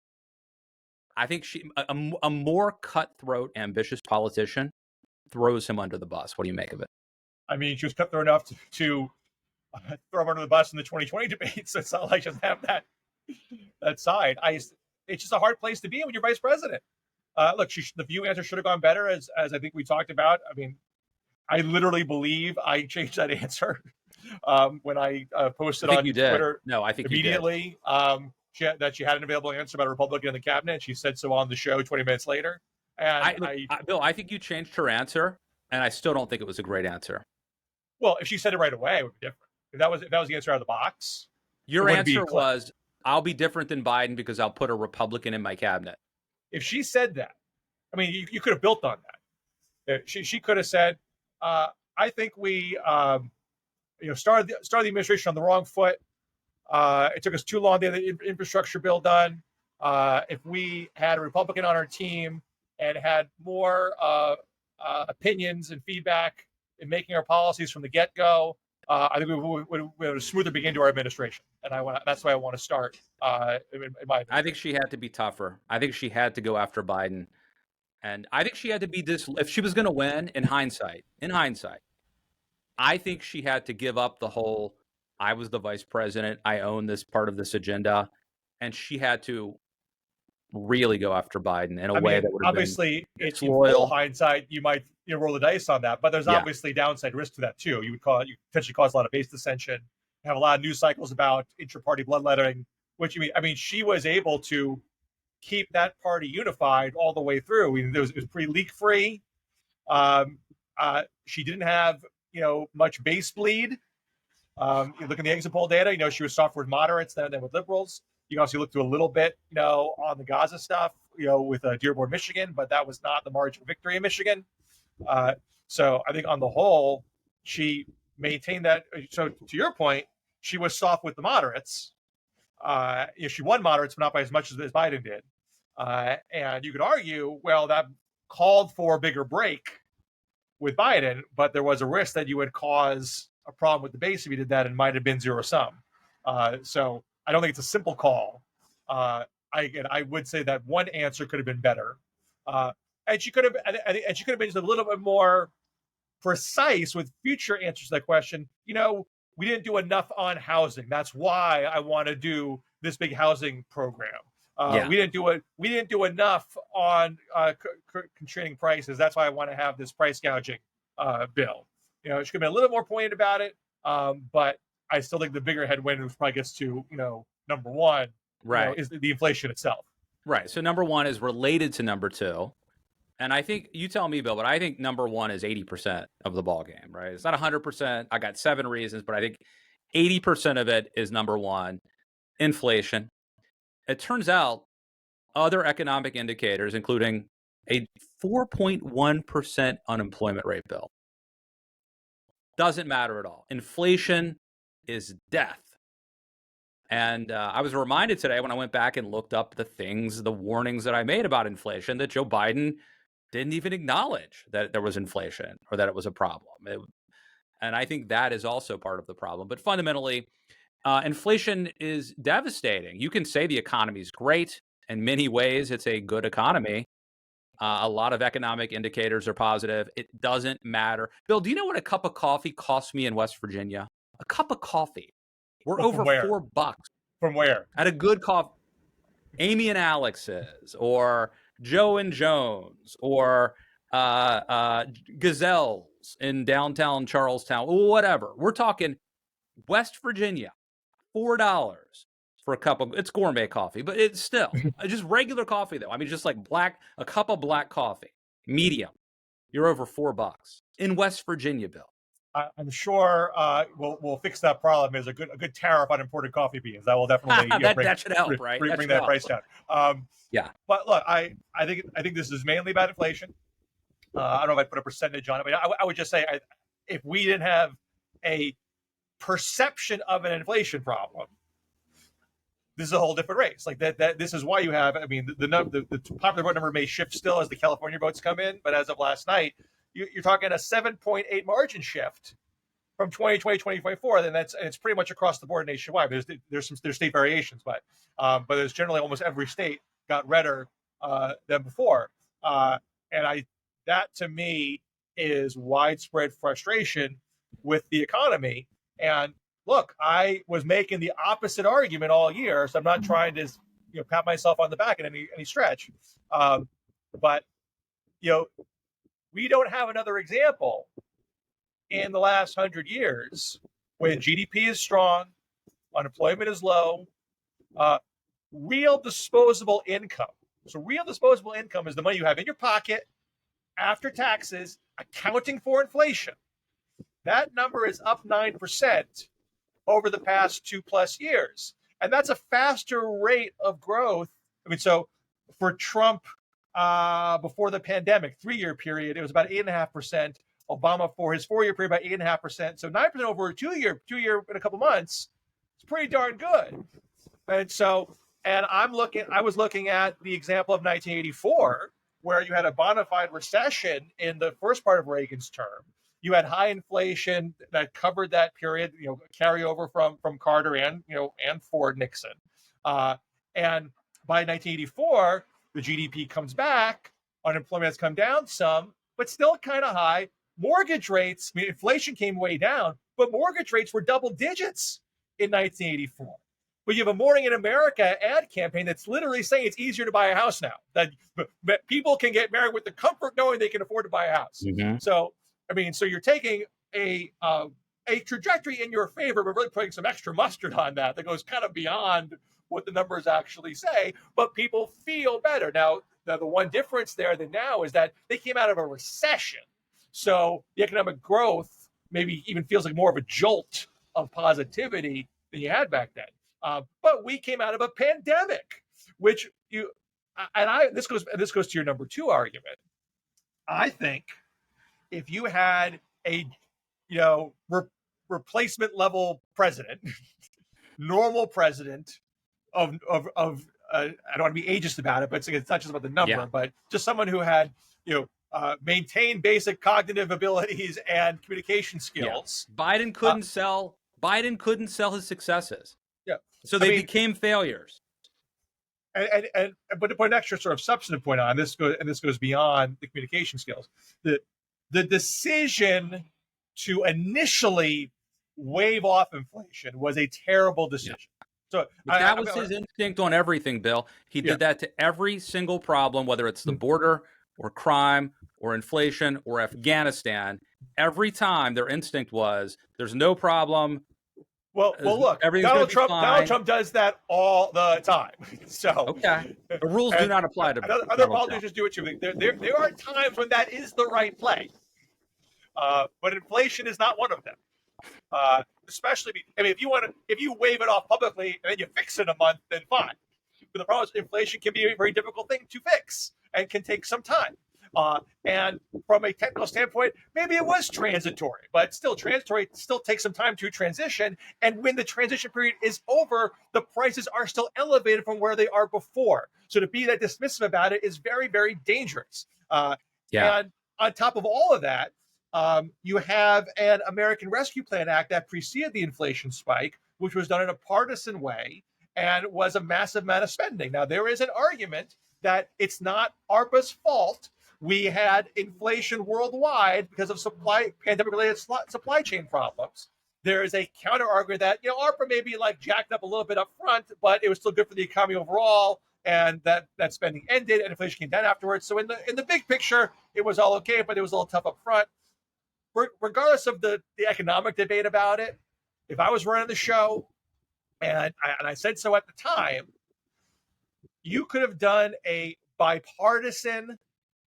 I think a more cutthroat, ambitious politician throws him under the bus. What do you make of it? I mean, she was cutthroat enough to throw him under the bus in the 2020 debates. It's not like she doesn't have that side. It's just a hard place to be when you're vice president. Look, the View answer should have gone better, as I think we talked about. I mean, I literally believe I changed that answer when I posted on Twitter. No, I think immediately that she had an available answer about a Republican in the cabinet. She said so on the show 20 minutes later. And Bill, I think you changed her answer, and I still don't think it was a great answer. Well, if she said it right away, it would be different. If that was the answer out of the box, your answer was, "I'll be different than Biden because I'll put a Republican in my cabinet." If she said that, I mean, you could have built on that. She could have said, "I think we, started the administration on the wrong foot. It took us too long to get the infrastructure bill done. If we had a Republican on our team and had more opinions and feedback in making our policies from the get-go, I think we would have a smoother beginning to our administration." And that's why I want to start. In my I think she had to be tougher. I think she had to go after Biden. And I think she had to be if she was going to win, in hindsight, I think she had to give up the whole, I was the vice president, I own this part of this agenda. And she had to really go after Biden in a way that would have obviously, been it's full hindsight, you might roll the dice on that, but there's obviously downside risk to that too. You potentially cause a lot of base dissension, have a lot of news cycles about intra-party bloodletting, which she was able to keep that party unified all the way through. It was pretty leak free. She didn't have much base bleed. You look at the exit poll data. She was softer with moderates than with liberals. You can also look through a little bit, on the Gaza stuff, with Dearborn, Michigan, but that was not the margin of victory in Michigan. So I think on the whole, she maintained that. So to your point, she was soft with the moderates. She won moderates, but not by as much as Biden did. And you could argue, well, that called for a bigger break with Biden, but there was a risk that you would cause a problem with the base if you did that, and might have been zero sum. So I don't think it's a simple call. I would say that one answer could have been better, and she could have been just a little bit more precise with future answers to that question. We didn't do enough on housing. That's why I want to do this big housing program. We didn't do enough on constraining prices. That's why I want to have this price gouging bill. She could have been a little more pointed about it, but I still think the bigger headwind probably gets to number one, right, is the inflation itself. Right. So number one is related to number two. And I think, you tell me, Bill, but I think number one is 80% of the ball game, right? It's not 100%. I got 7 reasons, but I think 80% of it is number one, inflation. It turns out other economic indicators, including a 4.1% unemployment rate, Bill, doesn't matter at all. Inflation is death. And I was reminded today when I went back and looked up the warnings that I made about inflation, that Joe Biden didn't even acknowledge that there was inflation or that it was a problem. And I think that is also part of the problem. But fundamentally, inflation is devastating. You can say the economy is great. In many ways, it's a good economy. A lot of economic indicators are positive. It doesn't matter. Bill, do you know what a cup of coffee costs me in West Virginia? A cup of coffee. We're Well, from over where? $4 From where? at a good coffee. Amy and Alex's, or Joe and Jones, or Gazelles in downtown Charlestown, whatever. We're talking West Virginia, $4 for a cup of, it's gourmet coffee, but it's still just regular coffee though. I mean, just like a cup of black coffee, medium. You're over $4 in West Virginia, Bill. I'm sure we'll fix that problem. Is a good tariff on imported coffee beans. That will definitely that should help, right? Bring that price down. Yeah. But look, I think this is mainly about inflation. I don't know if I'd put a percentage on it, but I would just say if we didn't have a perception of an inflation problem, this is a whole different race. Like that this is why you have. I mean, the popular vote number may shift still as the California votes come in, but as of last night, you're talking a 7.8 margin shift from 2020 to 2024. Then it's pretty much across the board nationwide. There's state variations, but there's generally almost every state got redder than before. And that to me is widespread frustration with the economy. And look, I was making the opposite argument all year, so I'm not trying to pat myself on the back in any stretch. But we don't have another example in the last 100 years when GDP is strong, unemployment is low, real disposable income. So real disposable income is the money you have in your pocket after taxes, accounting for inflation. That number is up 9% over the past 2+ years. And that's a faster rate of growth. I mean, so for Trump, before the pandemic, 3-year period, it was about 8.5%. Obama for his 4-year period, about 8.5%. So 9% over a two-year in a couple months, it's pretty darn good. And I was looking at the example of 1984, where you had a bona fide recession in the first part of Reagan's term. You had high inflation that covered that period, carryover from Carter and Ford Nixon. And by 1984, the GDP comes back, unemployment has come down some, but still kind of high. Mortgage rates, I mean, inflation came way down, but mortgage rates were double digits in 1984. But you have a Morning in America ad campaign that's literally saying it's easier to buy a house now, that people can get married with the comfort knowing they can afford to buy a house. Mm-hmm. So you're taking a trajectory in your favor, but really putting some extra mustard on that goes kind of beyond what the numbers actually say, but people feel better. Now the one difference there than now is that they came out of a recession. So the economic growth maybe even feels like more of a jolt of positivity than you had back then. But we came out of a pandemic, which this goes to your number 2 argument. I think if you had a replacement level president, normal president of I don't want to be ageist about it, but it's not just about the number, but just someone who had maintained basic cognitive abilities and communication skills. Yeah. Biden couldn't sell his successes. Yeah. So they became failures. But to put an extra sort of substantive point on this goes beyond the communication skills. The decision to initially wave off inflation was a terrible decision. Yeah. So that was his instinct on everything, Bill. He did that to every single problem, whether it's the border or crime or inflation or Afghanistan. Every time their instinct was, there's no problem. Well, look, Donald Trump does that all the time. So okay, the rules do not apply to other politicians. Do it too. There are times when that is the right play, but inflation is not one of them. Especially, if you wave it off publicly and then you fix it in a month, then fine. But the problem is inflation can be a very difficult thing to fix and can take some time. And from a technical standpoint, maybe it was transitory, but still takes some time to transition. And when the transition period is over, the prices are still elevated from where they are before. So to be that dismissive about it is very, very dangerous. And on top of all of that, you have an American Rescue Plan Act that preceded the inflation spike, which was done in a partisan way and was a massive amount of spending. Now, there is an argument that it's not ARPA's fault. We had inflation worldwide because of pandemic-related supply chain problems. There is a counter argument that, ARPA may be like jacked up a little bit up front, but it was still good for the economy overall, and that spending ended and inflation came down afterwards. So in the big picture, it was all okay, but it was a little tough up front. Regardless of the economic debate about it, if I was running the show, and I said so at the time, you could have done a bipartisan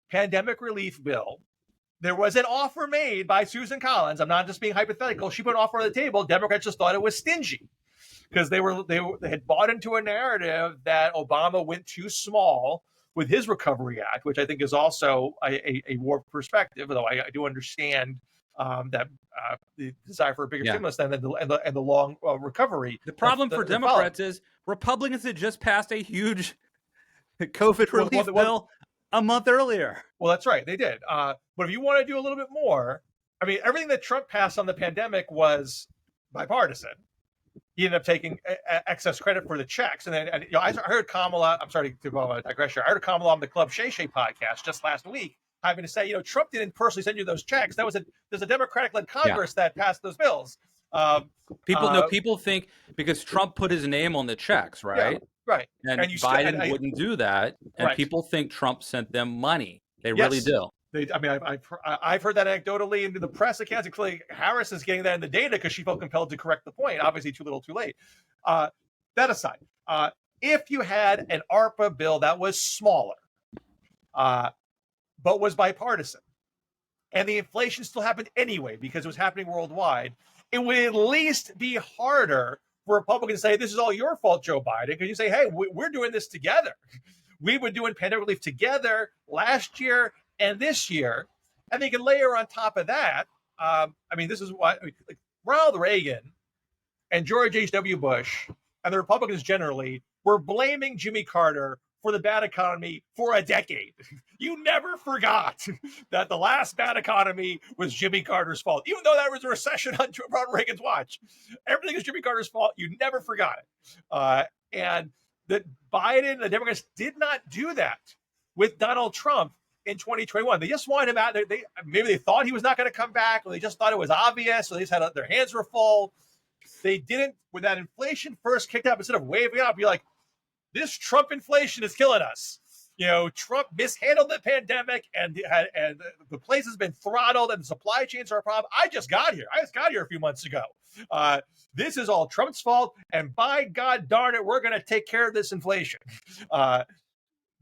pandemic relief bill. There was an offer made by Susan Collins. I'm not just being hypothetical. She put an offer on the table. Democrats just thought it was stingy because they had bought into a narrative that Obama went too small with his Recovery Act, which I think is also a warped perspective, though I do understand that the desire for a bigger stimulus and the long recovery. The problem for Democrats is Republicans had just passed a huge COVID relief bill a month earlier. Well, that's right. They did. But if you want to do a little bit more, I mean, everything that Trump passed on the pandemic was bipartisan. He ended up taking excess credit for the checks. And then I heard Kamala, I'm sorry to go on a digression. I heard Kamala on the Club Shay podcast just last week having to say, Trump didn't personally send you those checks. There's a Democratic-led Congress that passed those bills. People think because Trump put his name on the checks, right? Yeah, right. And Biden wouldn't do that. And people think Trump sent them money. They really do. I've heard that anecdotally in the press accounts, including Harris is getting that in the data because she felt compelled to correct the point. Obviously, too little, too late. That aside, if you had an ARPA bill that was smaller, but was bipartisan, and the inflation still happened anyway because it was happening worldwide, it would at least be harder for Republicans to say, this is all your fault, Joe Biden, because you say, hey, we're doing this together. We were doing pandemic relief together last year and this year. And they can layer on top of that. This is what Ronald Reagan and George H.W. Bush and the Republicans generally were blaming Jimmy Carter for the bad economy for a decade. You never forgot that the last bad economy was Jimmy Carter's fault, even though there was a recession on Ronald Reagan's watch. Everything is Jimmy Carter's fault. You never forgot it. And that Biden, the Democrats, did not do that with Donald Trump in 2021. They just wanted him out. Maybe they thought he was not going to come back, or they just thought it was obvious, or they just had their hands were full. They didn't, when that inflation first kicked up, instead of waving up, be like, this Trump inflation is killing us. Trump mishandled the pandemic, and the place has been throttled, and the supply chains are a problem. I just got here a few months ago. This is all Trump's fault, and by God darn it, we're going to take care of this inflation.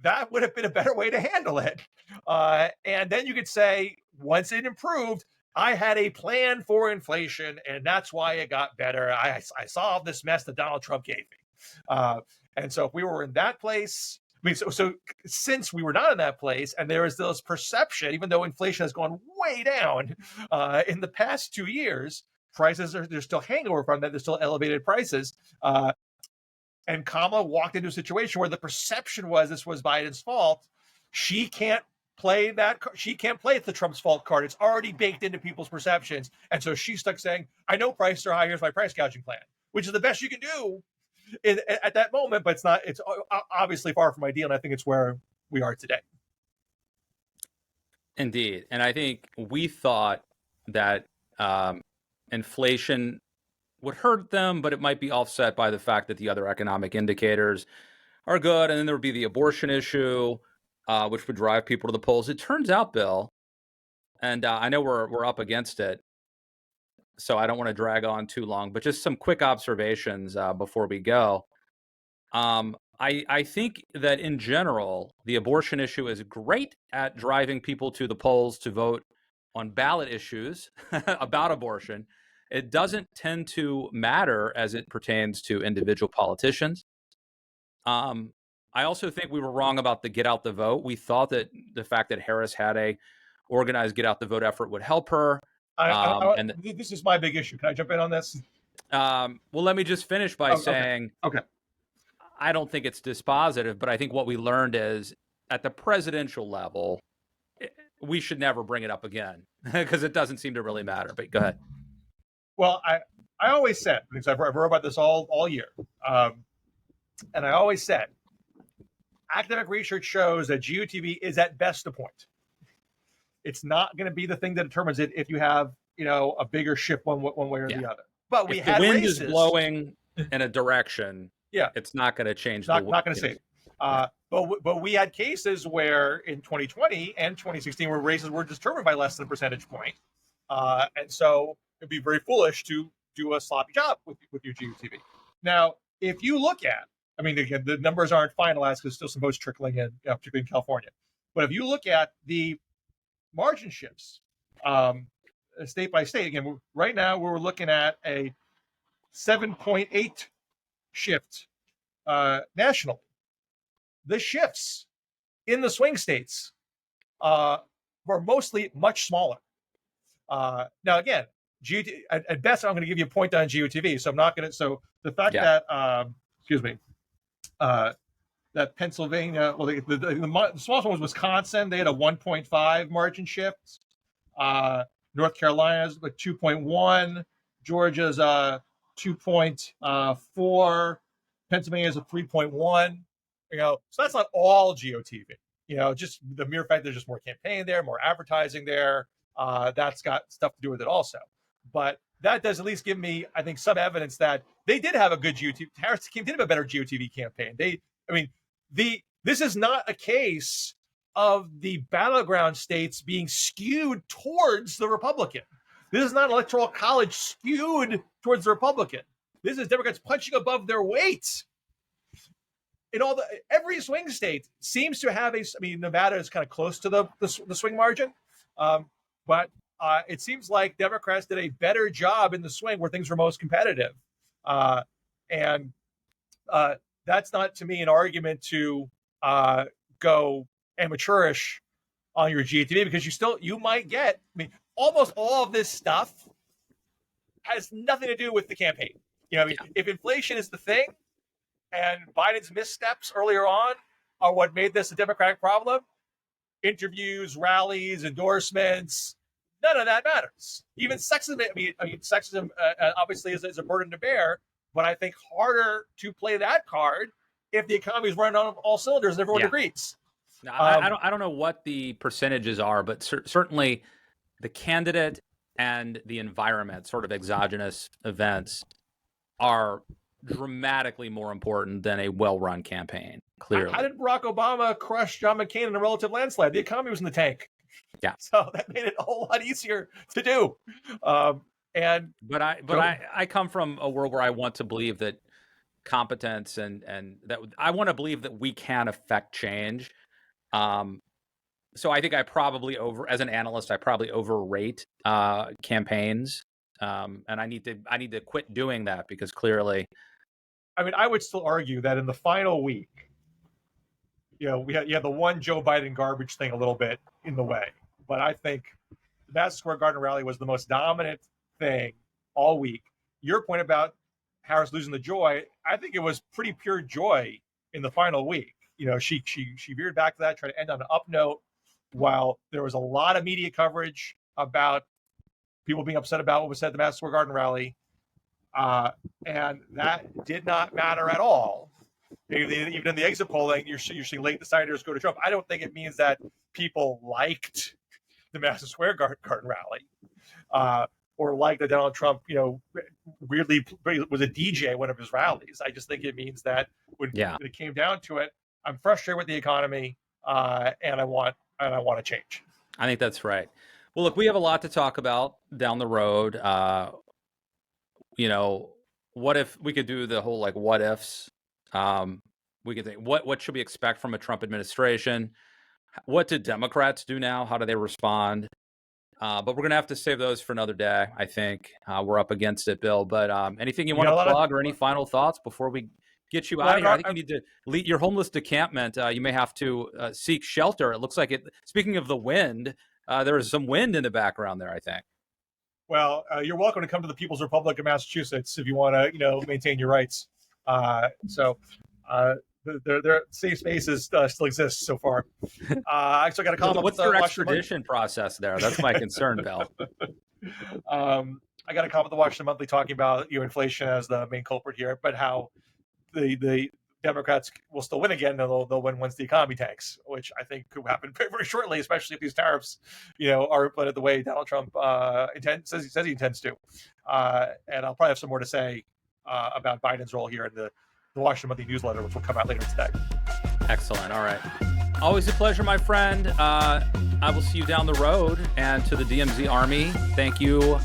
That would have been a better way to handle it. And then you could say, once it improved, I had a plan for inflation, and that's why it got better. I solved this mess that Donald Trump gave me. And so if we were in that place, so since we were not in that place, and there is this perception, even though inflation has gone way down in the past 2 years, there's still hangover from that. There's still elevated prices. And Kamala walked into a situation where the perception was this was Biden's fault. She can't play that. She can't play the Trump's fault card. It's already baked into people's perceptions. And so she's stuck saying, I know prices are high. Here's my price gouging plan, which is the best you can do at that moment. But it's obviously far from ideal. And I think it's where we are today. Indeed. And I think we thought that inflation would hurt them, but it might be offset by the fact that the other economic indicators are good. And then there would be the abortion issue, which would drive people to the polls. It turns out, Bill, and I know we're up against it, so I don't want to drag on too long, but just some quick observations before we go. I think that in general, the abortion issue is great at driving people to the polls to vote on ballot issues about abortion. It doesn't tend to matter as it pertains to individual politicians. I also think we were wrong about the get out the vote. We thought that the fact that Harris had a organized get out the vote effort would help her. And this is my big issue. Can I jump in on this? Well, let me just finish by saying, okay. I don't think it's dispositive, but I think what we learned is at the presidential level, we should never bring it up again because it doesn't seem to really matter. But go ahead. Well, I always said, because I've wrote about this all year, and I always said, academic research shows that GOTV is at best a point. It's not going to be the thing that determines it if you have, a bigger shift one way or the other. But we if had the wind races. is blowing in a direction, it's not going to change. Not going to save. But we had cases where in 2020 and 2016 where races were determined by less than a percentage point, and so it'd be very foolish to do a sloppy job with your GOTV. Now, if you look at, again, the numbers aren't finalized because still some votes trickling in, particularly in California. But if you look at the margin shifts, state by state, again, right now we're looking at a 7.8 shift nationally. The shifts in the swing states were mostly much smaller. Now, again, at best, I'm going to give you a point on GOTV. So I'm not going to. So the fact that, that Pennsylvania, well, the smallest one was Wisconsin. They had a 1.5 margin shift. North Carolina's a 2.1. Georgia's 2.4. Pennsylvania's a 3.1. So that's not all GOTV. Just the mere fact there's just more campaign there, more advertising there. That's got stuff to do with it also. But that does at least give me, I think, some evidence that they did have a good GOTV. Harris did have a better GOTV campaign. This is not a case of the battleground states being skewed towards the Republican. This is not an electoral college skewed towards the Republican. This is Democrats punching above their weight. In every swing state seems to have Nevada is kind of close to the swing margin, but it seems like Democrats did a better job in the swing where things were most competitive, and that's not to me an argument to go amateurish on your GOTV because you might get. Almost all of this stuff has nothing to do with the campaign. If inflation is the thing, and Biden's missteps earlier on are what made this a Democratic problem, interviews, rallies, endorsements, none of that matters. Even sexism, sexism obviously is a burden to bear, but I think harder to play that card if the economy is running on all cylinders and everyone agrees. Now, I don't know what the percentages are, but certainly the candidate and the environment, sort of exogenous events, are dramatically more important than a well-run campaign. Clearly, how did Barack Obama crush John McCain in a relative landslide? The economy was in the tank. Yeah, so that made it a whole lot easier to do. But I come from a world where I want to believe that competence and that I want to believe that we can affect change. So I think as an analyst, I probably overrate campaigns. And I need to quit doing that because clearly, I would still argue that in the final week, we had the one Joe Biden garbage thing a little bit in the way, but I think the Madison Square Garden rally was the most dominant thing all week. Your point about Harris losing the joy, I think it was pretty pure joy in the final week. She veered back to that, trying to end on an up note, while there was a lot of media coverage about people being upset about what was said at the Madison Square Garden rally. And that did not matter at all. Even in the exit polling, you're seeing late deciders go to Trump. I don't think it means that people liked the Madison Square Garden rally or liked that Donald Trump, weirdly was a DJ at one of his rallies. I just think it means that when it came down to it, I'm frustrated with the economy and I want to change. I think that's right. Well, look, we have a lot to talk about down the road. What if we could do the whole what ifs? We could think, what should we expect from a Trump administration? What do Democrats do now? How do they respond? But we're going to have to save those for another day, I think. We're up against it, Bill. But anything you want to plug or any final thoughts before we get you out of here? I think you need to leave your homeless decampment. You may have to seek shelter. It looks like it. Speaking of the wind, there is some wind in the background there, I think. Well, you're welcome to come to the People's Republic of Massachusetts if you want to, maintain your rights. Their safe spaces still exist so far. I still got to comment. What's your extradition process there? That's my concern, Bill. I got to comment the Washington Monthly talking about inflation as the main culprit here, but how the Democrats will still win again. They'll win once the economy tanks, which I think could happen very, very shortly, especially if these tariffs, are implemented the way Donald Trump says he intends to. And I'll probably have some more to say about Biden's role here in the Washington Monthly newsletter, which will come out later today. Excellent. All right. Always a pleasure, my friend. I will see you down the road. And to the DMZ Army, thank you.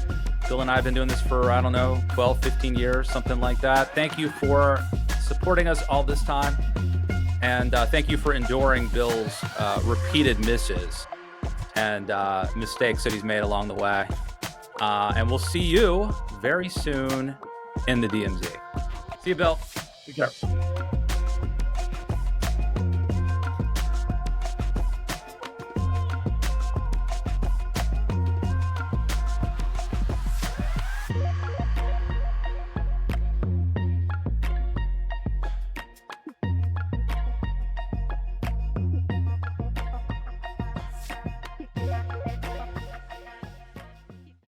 Bill and I have been doing this for, 12, 15 years, something like that. Thank you for supporting us all this time. And thank you for enduring Bill's repeated misses and mistakes that he's made along the way. And we'll see you very soon in the DMZ. See you, Bill. Take care.